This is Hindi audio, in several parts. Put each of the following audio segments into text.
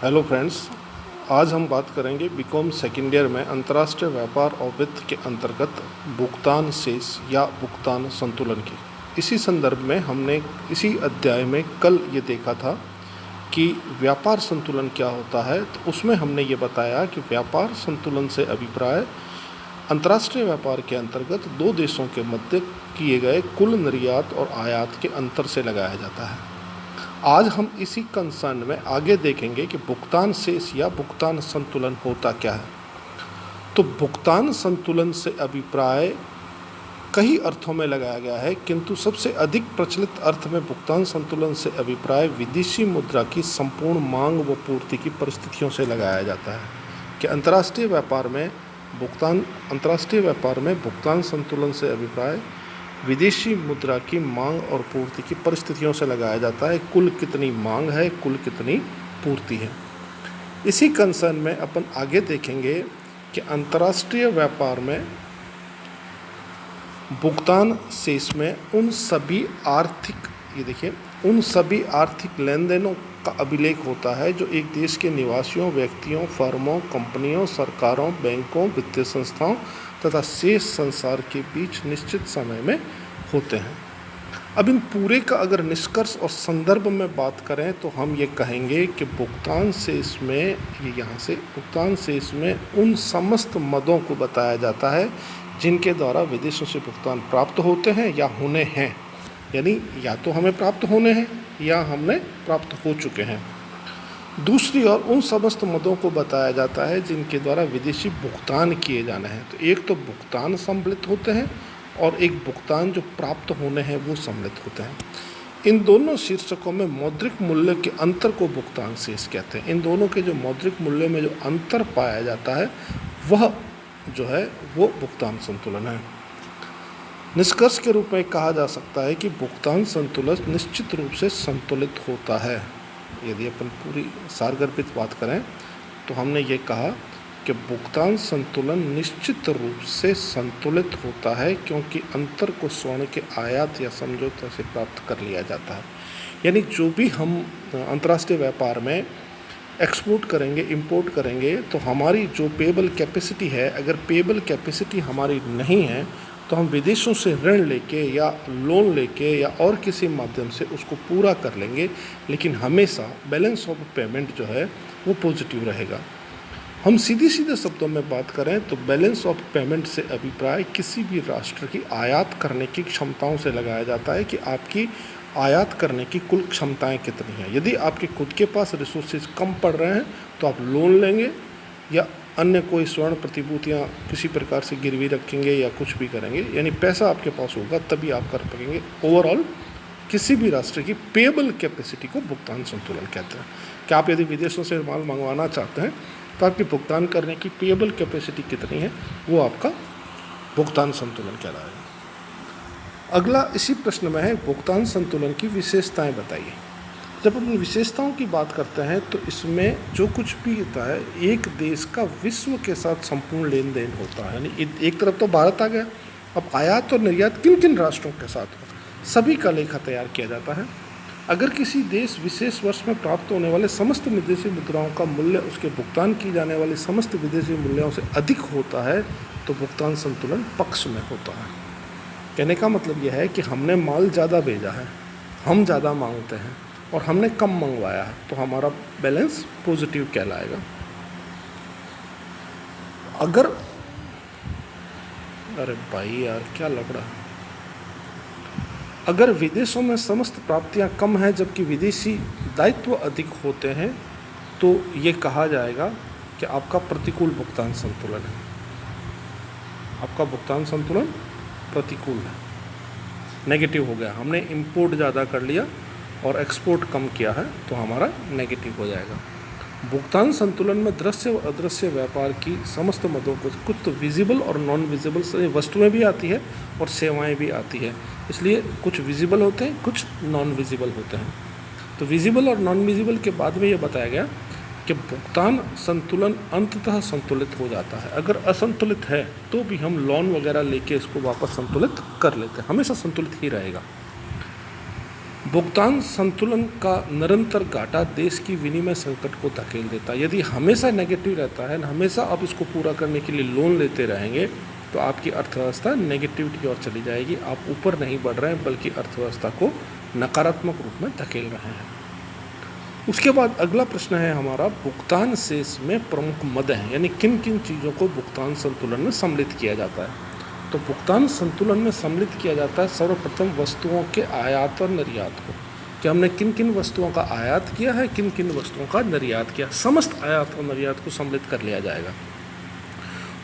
हेलो फ्रेंड्स, आज हम बात करेंगे बीकॉम सेकेंड ईयर में अंतर्राष्ट्रीय व्यापार और वित्त के अंतर्गत भुगतान शेष या भुगतान संतुलन की। इसी संदर्भ में हमने इसी अध्याय में कल ये देखा था कि व्यापार संतुलन क्या होता है। तो उसमें हमने ये बताया कि व्यापार संतुलन से अभिप्राय अंतर्राष्ट्रीय व्यापार के अंतर्गत दो देशों के मध्य किए गए कुल निर्यात और आयात के अंतर से लगाया जाता है। आज हम इसी कंसर्न में आगे देखेंगे कि भुगतान शेष या भुगतान संतुलन होता क्या है। तो भुगतान संतुलन से अभिप्राय कई अर्थों में लगाया गया है, किंतु सबसे अधिक प्रचलित अर्थ में भुगतान संतुलन से अभिप्राय विदेशी मुद्रा की संपूर्ण मांग व पूर्ति की परिस्थितियों से लगाया जाता है कि अंतर्राष्ट्रीय व्यापार में भुगतान संतुलन से अभिप्राय विदेशी मुद्रा की मांग और पूर्ति की परिस्थितियों से लगाया जाता है। कुल कितनी मांग है, कुल कितनी पूर्ति है। इसी कंसर्न में अपन आगे देखेंगे कि अंतर्राष्ट्रीय व्यापार में भुगतान शेष में उन सभी आर्थिक लेन देनों का अभिलेख होता है जो एक देश के निवासियों, व्यक्तियों, फर्मों, कंपनियों, सरकारों, बैंकों, वित्तीय संस्थाओं तथा शेष संसार के बीच निश्चित समय में होते हैं। अब इन पूरे का अगर निष्कर्ष और संदर्भ में बात करें तो हम ये कहेंगे कि भुगतान शेष में उन समस्त मदों को बताया जाता है जिनके द्वारा विदेशों से भुगतान प्राप्त होते हैं या होने हैं, यानी या तो हमें प्राप्त होने हैं या हमने प्राप्त हो चुके हैं। दूसरी ओर उन समस्त मदों को बताया जाता है जिनके द्वारा विदेशी भुगतान किए जाने हैं। तो एक तो भुगतान सम्मिलित होते हैं और एक भुगतान जो प्राप्त होने हैं वो सम्मिलित होते हैं। इन दोनों शीर्षकों में मौद्रिक मूल्य के अंतर को भुगतान शेष कहते हैं। इन दोनों के जो मौद्रिक मूल्य में जो अंतर पाया जाता है वह जो है वो भुगतान संतुलन है। निष्कर्ष के रूप में कहा जा सकता है कि भुगतान संतुलन निश्चित रूप से संतुलित होता है। यदि अपन पूरी सारगर्भित बात करें तो हमने ये कहा कि भुगतान संतुलन निश्चित रूप से संतुलित होता है क्योंकि अंतर को स्वर्ण के आयात या समझौते से प्राप्त कर लिया जाता है। यानी जो भी हम अंतर्राष्ट्रीय व्यापार में एक्सपोर्ट करेंगे, इंपोर्ट करेंगे, तो हमारी जो पेएबल कैपेसिटी है, अगर पेएबल कैपेसिटी हमारी नहीं है तो हम विदेशों से ऋण लेके या लोन लेके या और किसी माध्यम से उसको पूरा कर लेंगे, लेकिन हमेशा बैलेंस ऑफ पेमेंट जो है वो पॉजिटिव रहेगा। हम सीधे शब्दों में बात करें तो बैलेंस ऑफ पेमेंट से अभिप्राय किसी भी राष्ट्र की आयात करने की क्षमताओं से लगाया जाता है कि आपकी आयात करने की कुल क्षमताएं कितनी हैं। यदि आपके खुद के पास रिसोर्सेज कम पड़ रहे हैं तो आप लोन लेंगे या अन्य कोई स्वर्ण प्रतिभूतियाँ किसी प्रकार से गिरवी रखेंगे या कुछ भी करेंगे, यानी पैसा आपके पास होगा तभी आप कर पाएंगे। ओवरऑल किसी भी राष्ट्र की पेएबल कैपेसिटी को भुगतान संतुलन कहते हैं कि आप यदि विदेशों से माल मंगवाना चाहते हैं तो आपकी भुगतान करने की पेएबल कैपेसिटी कितनी है वो आपका भुगतान संतुलन कहलाएगा। अगला इसी प्रश्न में है भुगतान संतुलन की विशेषताएं बताइए। जब हम विशेषताओं की बात करते हैं तो इसमें जो कुछ भी होता है एक देश का विश्व के साथ संपूर्ण लेन देन होता है। यानी एक तरफ तो भारत आ गया, अब आयात और निर्यात किन किन राष्ट्रों के साथ हो सभी का लेखा तैयार किया जाता है। अगर किसी देश विशेष वर्ष में प्राप्त होने वाले समस्त विदेशी मुद्राओं का मूल्य उसके भुगतान की जाने वाली समस्त विदेशी मूल्यों से अधिक होता है तो भुगतान संतुलन पक्ष में होता है। कहने का मतलब यह है कि हमने माल ज़्यादा भेजा है, हम ज़्यादा मांगते हैं और हमने कम मंगवाया है तो हमारा बैलेंस पॉजिटिव कहलाएगा। अगर विदेशों में समस्त प्राप्तियां कम हैं जबकि विदेशी दायित्व अधिक होते हैं तो ये कहा जाएगा कि आपका प्रतिकूल भुगतान संतुलन है। आपका भुगतान संतुलन प्रतिकूल है, नेगेटिव हो गया। हमने इंपोर्ट ज़्यादा कर लिया और एक्सपोर्ट कम किया है तो हमारा नेगेटिव हो जाएगा। भुगतान संतुलन में दृश्य व अदृश्य व्यापार की समस्त मदों को कुछ तो विजिबल और नॉन विजिबल वस्तुएं भी आती है और सेवाएं भी आती है, इसलिए कुछ विजिबल होते हैं, कुछ नॉन विजिबल होते हैं। तो विजिबल और नॉन विजिबल के बाद में ये बताया गया कि भुगतान संतुलन अंततः संतुलित हो जाता है। अगर असंतुलित है तो भी हम लोन वगैरह लेके इसको वापस संतुलित कर लेते हैं, हमेशा संतुलित ही रहेगा। भुगतान संतुलन का निरंतर घाटा देश की विनिमय संकट को धकेल देता है। यदि हमेशा नेगेटिव रहता है, हमेशा आप इसको पूरा करने के लिए लोन लेते रहेंगे, तो आपकी अर्थव्यवस्था नेगेटिविटी की ओर चली जाएगी। आप ऊपर नहीं बढ़ रहे हैं, बल्कि अर्थव्यवस्था को नकारात्मक रूप में धकेल रहे हैं। उसके बाद अगला प्रश्न है हमारा, भुगतान शेष में प्रमुख मद हैं, यानी किन किन चीज़ों को भुगतान संतुलन में सम्मिलित किया जाता है। तो भुगतान संतुलन में सम्मिलित किया जाता है सर्वप्रथम वस्तुओं के आयात और निर्यात को, कि हमने किन किन वस्तुओं का आयात किया है, किन किन वस्तुओं का निर्यात किया, समस्त आयात और निर्यात को सम्मिलित कर लिया जाएगा।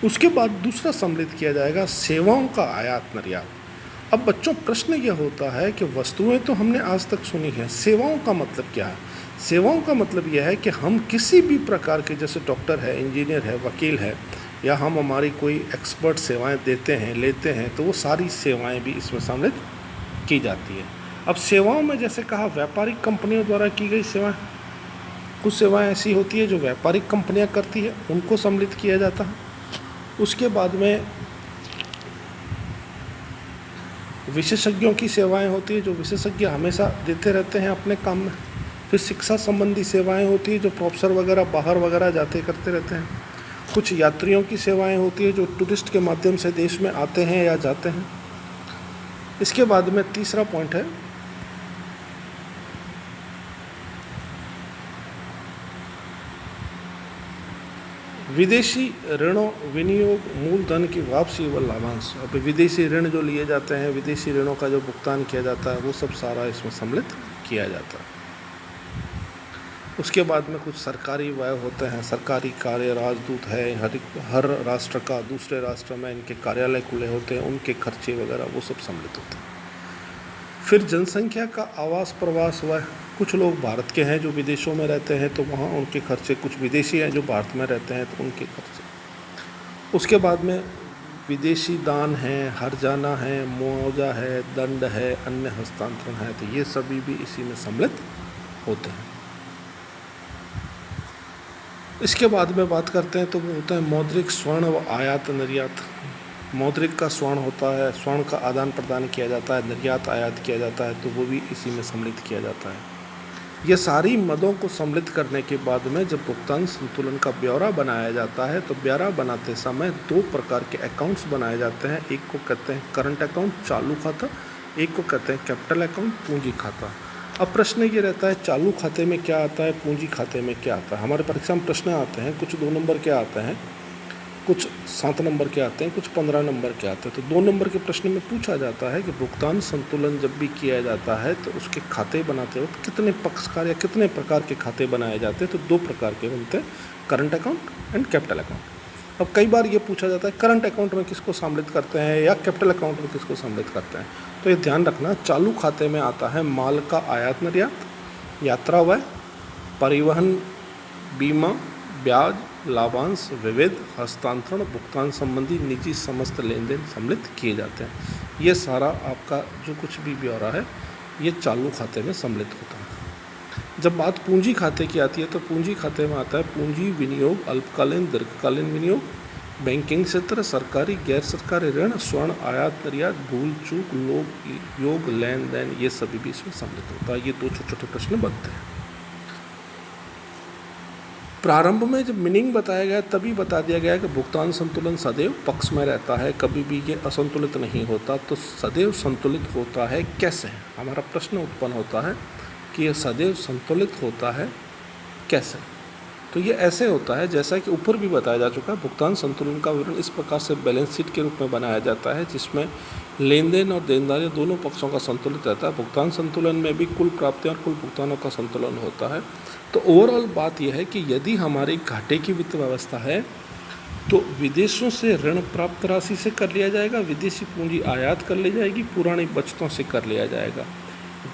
उसके बाद दूसरा सम्मिलित किया जाएगा सेवाओं का आयात निर्यात। अब बच्चों प्रश्न यह होता है कि वस्तुएं तो हमने आज तक सुनी है, सेवाओं का मतलब क्या है। सेवाओं का मतलब यह है कि हम किसी भी प्रकार के, जैसे डॉक्टर है, इंजीनियर है, वकील है, या हम हमारी कोई एक्सपर्ट सेवाएं देते हैं, लेते हैं, तो वो सारी सेवाएं भी इसमें सम्मिलित की जाती है। अब सेवाओं में जैसे कहा व्यापारिक कंपनियों द्वारा की गई सेवाएं, कुछ सेवाएं ऐसी होती है जो व्यापारिक कंपनियां करती है, उनको सम्मिलित किया जाता है। उसके बाद में विशेषज्ञों की सेवाएं होती है, जो विशेषज्ञ हमेशा देते रहते हैं अपने काम में। फिर शिक्षा संबंधी सेवाएं होती है, जो प्रोफेसर वगैरह बाहर वगैरह जाते करते रहते हैं। कुछ यात्रियों की सेवाएं होती है, जो टूरिस्ट के माध्यम से देश में आते हैं या जाते हैं। इसके बाद में तीसरा पॉइंट है विदेशी ऋणों, विनियोग, मूलधन की वापसी व लाभांश। अब विदेशी ऋण जो लिए जाते हैं, विदेशी ऋणों का जो भुगतान किया जाता है, वो सब सारा इसमें सम्मिलित किया जाता है। उसके बाद में कुछ सरकारी व्यय होते हैं, सरकारी कार्य, राजदूत है, हर राष्ट्र का दूसरे राष्ट्र में इनके कार्यालय खुले होते हैं, उनके खर्चे वगैरह वो सब सम्मिलित होते हैं। फिर जनसंख्या का आवास प्रवास व्यय, कुछ लोग भारत के हैं जो विदेशों में रहते हैं, तो वहाँ उनके खर्चे, कुछ विदेशी हैं जो भारत में रहते हैं, तो उनके खर्चे। उसके बाद में विदेशी दान है, हर्जाना है, मुआवजा है, दंड है, अन्य हस्तांतरण है, तो ये सभी भी इसी में सम्मिलित होते हैं। इसके बाद में बात करते हैं तो वो होता है मौद्रिक, स्वर्ण व आयात निर्यात। मौद्रिक का स्वर्ण होता है, स्वर्ण का आदान प्रदान किया जाता है, निर्यात आयात किया जाता है, तो वो भी इसी में सम्मिलित किया जाता है। ये सारी मदों को सम्मिलित करने के बाद में जब भुगतान संतुलन का ब्यौरा बनाया जाता है, तो ब्यौरा बनाते समय दो प्रकार के अकाउंट्स बनाए जाते हैं। एक को कहते हैं करंट अकाउंट, चालू खाता, एक को कहते हैं कैपिटल अकाउंट, पूंजी खाता। अब प्रश्न ये रहता है चालू खाते में क्या आता है, पूंजी खाते में क्या आता है। हमारे परीक्षा में प्रश्न आते हैं, कुछ 2 नंबर के आते हैं, कुछ 7 नंबर के आते हैं, कुछ 15 नंबर के आते हैं। तो 2 नंबर के प्रश्न में पूछा जाता है कि भुगतान संतुलन जब भी किया जाता है तो उसके खाते बनाते वक्त कितने पक्षकार या कितने प्रकार के खाते बनाए जाते हैं। तो 2 प्रकार के बनते हैं, current account and capital account. अब कई बार ये पूछा जाता है करंट अकाउंट में किसको सम्मिलित करते हैं या कैपिटल अकाउंट में किसको सम्मिलित करते हैं। तो ये ध्यान रखना, चालू खाते में आता है माल का आयात निर्यात, यात्रा व्यय, परिवहन, बीमा, ब्याज, लाभांश, विविध, हस्तांतरण, भुगतान संबंधी निजी समस्त लेन देन सम्मिलित किए जाते हैं। ये सारा आपका जो कुछ भी ब्यौरा है ये चालू खाते में सम्मिलित होता है। जब बात पूंजी खाते की आती है तो पूंजी खाते में आता है पूंजी, विनियोग, अल्पकालीन, दीर्घकालीन विनियोग, बैंकिंग क्षेत्र, सरकारी गैर सरकारी ऋण, स्वर्ण आयात निर्यात, भूल चूक, लोग योग, लेन देन, ये सभी भी इसमें सम्मिलित होता है। ये 2 छोटे छोटे प्रश्न बनते हैं। प्रारंभ में जब मीनिंग बताया गया तभी बता दिया गया कि भुगतान संतुलन सदैव पक्ष में रहता है, कभी भी ये असंतुलित नहीं होता। तो सदैव संतुलित होता है कैसे, हमारा प्रश्न उत्पन्न होता है कि ये सदैव संतुलित होता है कैसे। तो ये ऐसे होता है जैसा कि ऊपर भी बताया जा चुका है। भुगतान संतुलन का विवरण इस प्रकार से बैलेंस शीट के रूप में बनाया जाता है जिसमें लेन देन और देनदारी दोनों पक्षों का संतुलित रहता है। भुगतान संतुलन में भी कुल प्राप्तियां और कुल भुगतानों का संतुलन होता है। तो ओवरऑल बात यह है कि यदि हमारी घाटे की वित्त व्यवस्था है तो विदेशों से ऋण प्राप्त राशि से कर लिया जाएगा, विदेशी पूंजी आयात कर ली जाएगी, पुरानी बचतों से कर लिया जाएगा।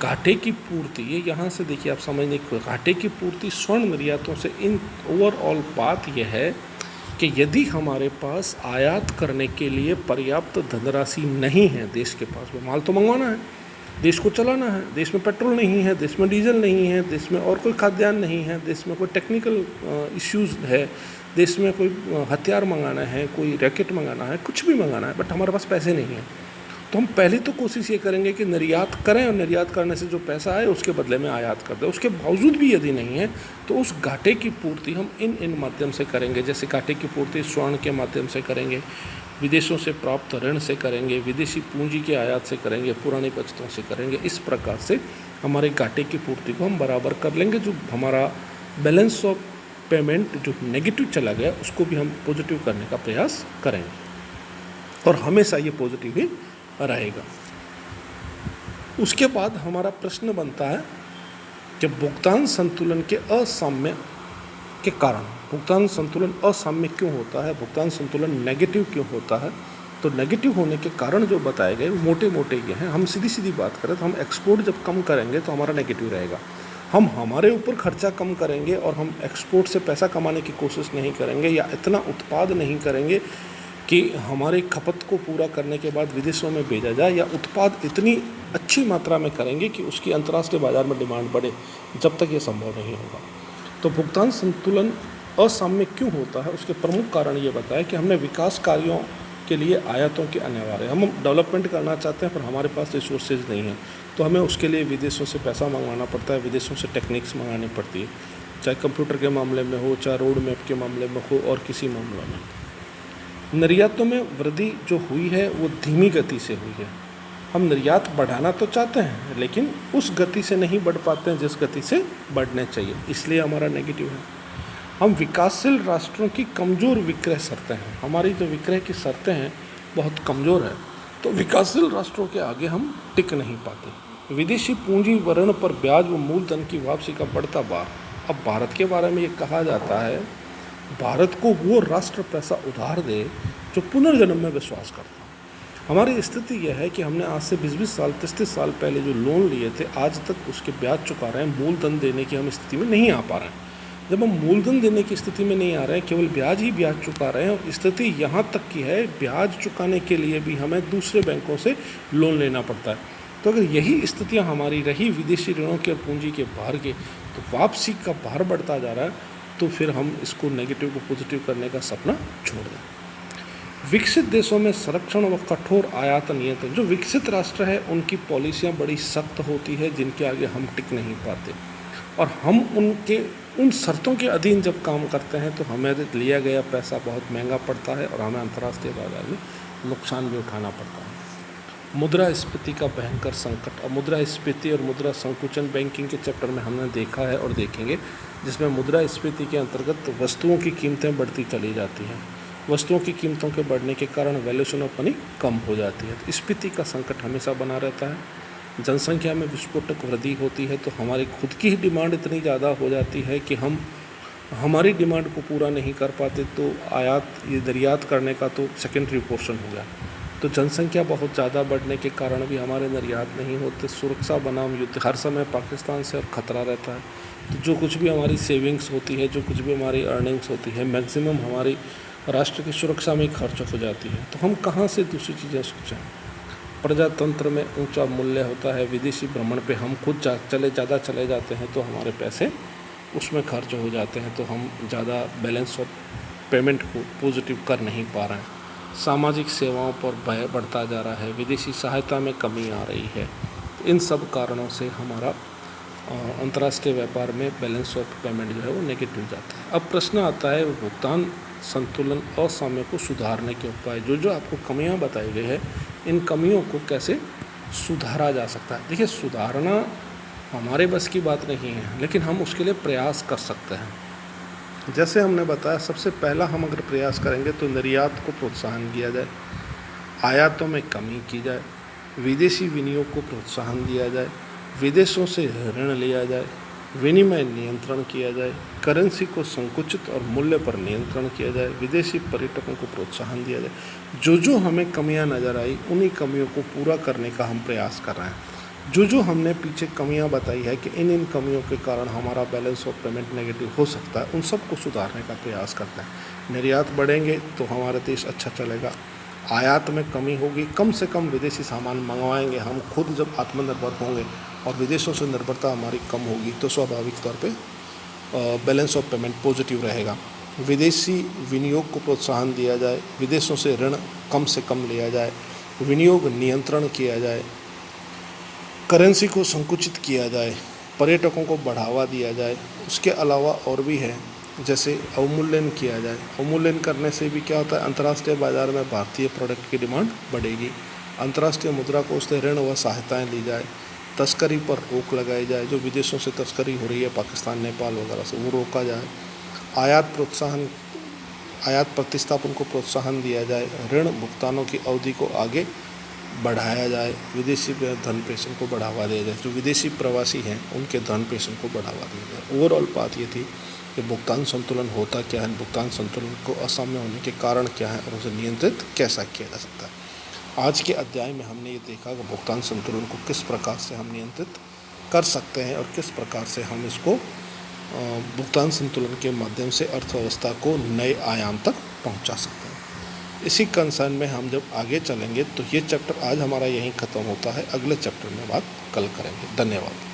घाटे की पूर्ति, ये यहाँ से देखिए आप समझने की, घाटे की पूर्ति स्वर्ण निर्यातों से। इन ओवरऑल बात यह है कि यदि हमारे पास आयात करने के लिए पर्याप्त धनराशि नहीं है, देश के पास वो माल तो मंगवाना है, देश को चलाना है, देश में पेट्रोल नहीं है, देश में डीजल नहीं है, देश में और कोई खाद्यान्न नहीं है, देश में कोई टेक्निकल इश्यूज़ है, देश में कोई हथियार मंगाना है, कोई रैकेट मंगाना है, कुछ भी मंगाना है, बट हमारे पास पैसे नहीं हैं। तो हम पहले तो कोशिश ये करेंगे कि निर्यात करें और निर्यात करने से जो पैसा आए उसके बदले में आयात कर दें। उसके बावजूद भी यदि नहीं है तो उस घाटे की पूर्ति हम इन माध्यम से करेंगे। जैसे घाटे की पूर्ति स्वर्ण के माध्यम से करेंगे, विदेशों से प्राप्त ऋण से करेंगे, विदेशी पूंजी के आयात से करेंगे, पुरानी बचतों से करेंगे। इस प्रकार से हमारे घाटे की पूर्ति को हम बराबर कर लेंगे। जो हमारा बैलेंस ऑफ पेमेंट जो नेगेटिव चला गया उसको भी हम पॉजिटिव करने का प्रयास करेंगे, और हमेशा ये पॉजिटिव ही रहेगा। उसके बाद हमारा प्रश्न बनता है कि भुगतान संतुलन के असाम्य के कारण, भुगतान संतुलन असाम्य क्यों होता है, भुगतान संतुलन नेगेटिव क्यों होता है। तो नेगेटिव होने के कारण जो बताए गए मोटे मोटे ये हैं। हम सीधी सीधी बात करें तो हम एक्सपोर्ट जब कम करेंगे तो हमारा नेगेटिव रहेगा। हम हमारे ऊपर खर्चा कम करेंगे और हम एक्सपोर्ट से पैसा कमाने की कोशिश नहीं करेंगे, या इतना उत्पाद नहीं करेंगे कि हमारे खपत को पूरा करने के बाद विदेशों में भेजा जाए, या उत्पाद इतनी अच्छी मात्रा में करेंगे कि उसकी अंतर्राष्ट्रीय बाजार में डिमांड बढ़े, जब तक ये संभव नहीं होगा। तो भुगतान संतुलन असाम्य क्यों होता है, उसके प्रमुख कारण ये बताया कि हमने विकास कार्यों के लिए आयातों के अनिवार्य, हम डेवलपमेंट करना चाहते हैं पर हमारे पास रिसोर्सेज नहीं हैं, तो हमें उसके लिए विदेशों से पैसा मंगवाना पड़ता है, विदेशों से टेक्निक्स मंगानी पड़ती है, चाहे कंप्यूटर के मामले में हो, चाहे रोड मैप के मामले में हो, और किसी मामले में। निर्यातों में वृद्धि जो हुई है वो धीमी गति से हुई है। हम निर्यात बढ़ाना तो चाहते हैं लेकिन उस गति से नहीं बढ़ पाते हैं जिस गति से बढ़ने चाहिए, इसलिए हमारा नेगेटिव है। हम विकासशील राष्ट्रों की कमज़ोर विक्रय शर्तें हैं, हमारी जो विक्रय की शर्तें हैं बहुत कमज़ोर है, तो विकासशील राष्ट्रों के आगे हम टिक नहीं पाते। विदेशी पूंजी ऋण पर ब्याज व मूलधन की वापसी का बढ़ता भार। अब भारत के बारे में ये कहा जाता है, भारत को वो राष्ट्र पैसा उधार दे जो पुनर्जन्म में विश्वास करता है। हमारी स्थिति यह है कि हमने आज से 20-20 साल 33 साल पहले जो लोन लिए थे आज तक उसके ब्याज चुका रहे हैं, मूलधन देने की हम स्थिति में नहीं आ पा रहे हैं। जब हम मूलधन देने की स्थिति में नहीं आ रहे हैं, केवल ब्याज ही ब्याज चुका रहे हैं, और स्थिति यहाँ तक की है ब्याज चुकाने के लिए भी हमें दूसरे बैंकों से लोन लेना पड़ता है। तो अगर यही स्थितियाँ हमारी रही विदेशी ऋणों के पूंजी के भार के, तो वापसी का भार बढ़ता जा रहा है, तो फिर हम इसको नेगेटिव को पॉजिटिव करने का सपना छोड़ दें। विकसित देशों में संरक्षण व कठोर आयात नियंत्रण, जो विकसित राष्ट्र है उनकी पॉलिसियाँ बड़ी सख्त होती है जिनके आगे हम टिक नहीं पाते, और हम उन शर्तों के अधीन जब काम करते हैं तो हमें लिया गया पैसा बहुत महंगा पड़ता है और हमें अंतर्राष्ट्रीय बाजार में नुकसान भी उठाना पड़ता है। मुद्रास्फीति का भयंकर संकट। अब मुद्रास्फीति और मुद्रा संकुचन बैंकिंग के चैप्टर में हमने देखा है और देखेंगे, जिसमें मुद्रास्फीति के अंतर्गत वस्तुओं की कीमतें बढ़ती चली जाती हैं, वस्तुओं की कीमतों के बढ़ने के कारण वैल्यूएशन ऑफ मनी कम हो जाती है। तो स्फीति का संकट हमेशा बना रहता है। जनसंख्या में विस्फोटक वृद्धि होती है तो हमारी खुद की ही डिमांड इतनी ज़्यादा हो जाती है कि हम हमारी डिमांड को पूरा नहीं कर पाते, तो ये निर्यात करने का तो सेकेंडरी पोर्शन हो गया। तो जनसंख्या बहुत ज़्यादा बढ़ने के कारण भी हमारे निर्यात नहीं होते। सुरक्षा बनाम युद्ध, हर समय पाकिस्तान से अब खतरा रहता है, तो जो कुछ भी हमारी सेविंग्स होती है, जो कुछ भी हमारी अर्निंग्स होती है, मैक्सिमम हमारी राष्ट्र की सुरक्षा में खर्च हो जाती है। तो हम कहाँ से दूसरी चीज़ें सोचें। प्रजातंत्र में ऊंचा मूल्य होता है, विदेशी भ्रमण पे हम खुद ज़्यादा चले जाते हैं तो हमारे पैसे उसमें खर्च हो जाते हैं, तो हम ज़्यादा बैलेंस ऑफ पेमेंट को पॉजिटिव कर नहीं पा रहे हैं। सामाजिक सेवाओं पर व्यय बढ़ता जा रहा है, विदेशी सहायता में कमी आ रही है। इन सब कारणों से हमारा अंतर्राष्ट्रीय व्यापार में बैलेंस ऑफ पेमेंट जो है वो नेगेटिव जाता है। अब प्रश्न आता है भुगतान संतुलन असाम्य को सुधारने के उपाय। जो आपको कमियां बताई गई है, इन कमियों को कैसे सुधारा जा सकता है। देखिए, सुधारना हमारे बस की बात नहीं है, लेकिन हम उसके लिए प्रयास कर सकते हैं। जैसे हमने बताया, सबसे पहला हम अगर प्रयास करेंगे तो निर्यात को प्रोत्साहन किया जाए, आयातों में कमी की जाए, विदेशी विनियोग को प्रोत्साहन दिया जाए, विदेशों से ऋण लिया जाए, विनिमय नियंत्रण किया जाए, करेंसी को संकुचित और मूल्य पर नियंत्रण किया जाए, विदेशी पर्यटकों को प्रोत्साहन दिया जाए। जो हमें कमियां नज़र आई उन्हीं कमियों को पूरा करने का हम प्रयास कर रहे हैं। जो हमने पीछे कमियां बताई है कि इन कमियों के कारण हमारा बैलेंस ऑफ पेमेंट नेगेटिव हो सकता है, उन सब को सुधारने का प्रयास करते हैं। निर्यात बढ़ेंगे तो हमारा देश अच्छा चलेगा, आयात में कमी होगी, कम से कम विदेशी सामान मंगवाएंगे हम खुद। जब आत्मनिर्भर होंगे और विदेशों से निर्भरता हमारी कम होगी तो स्वाभाविक तौर पे बैलेंस ऑफ पेमेंट पॉजिटिव रहेगा। विदेशी विनियोग को प्रोत्साहन दिया जाए, विदेशों से ऋण कम से कम लिया जाए, विनियोग नियंत्रण किया जाए, करेंसी को संकुचित किया जाए, पर्यटकों को बढ़ावा दिया जाए। उसके अलावा और भी है, जैसे अवमूल्यन किया जाए। अवमूल्यन करने से भी क्या होता है, अंतर्राष्ट्रीय बाजार में भारतीय प्रोडक्ट की डिमांड बढ़ेगी। अंतर्राष्ट्रीय मुद्रा कोष से ऋण व सहायताएं ली जाए। तस्करी पर रोक लगाई जाए, जो विदेशों से तस्करी हो रही है पाकिस्तान, नेपाल वगैरह से, वो रोका जाए। आयात प्रतिस्थापन को प्रोत्साहन दिया जाए। ऋण भुगतानों की अवधि को आगे बढ़ाया जाए। विदेशी धन प्रेषण को बढ़ावा दिया जाए। जो विदेशी प्रवासी हैं उनके धन प्रेषण को बढ़ावा दिया जाए। ओवरऑल बात ये थी कि भुगतान संतुलन होता क्या है, भुगतान संतुलन को असाम्य होने के कारण क्या है और उसे नियंत्रित कैसा किया जा सकता है। आज के अध्याय में हमने ये देखा कि भुगतान संतुलन को किस प्रकार से हम नियंत्रित कर सकते हैं और किस प्रकार से हम इसको भुगतान संतुलन के माध्यम से अर्थव्यवस्था को नए आयाम तक पहुंचा सकते हैं। इसी कंसर्न में हम जब आगे चलेंगे तो ये चैप्टर आज हमारा यहीं ख़त्म होता है। अगले चैप्टर में बात कल करेंगे। धन्यवाद।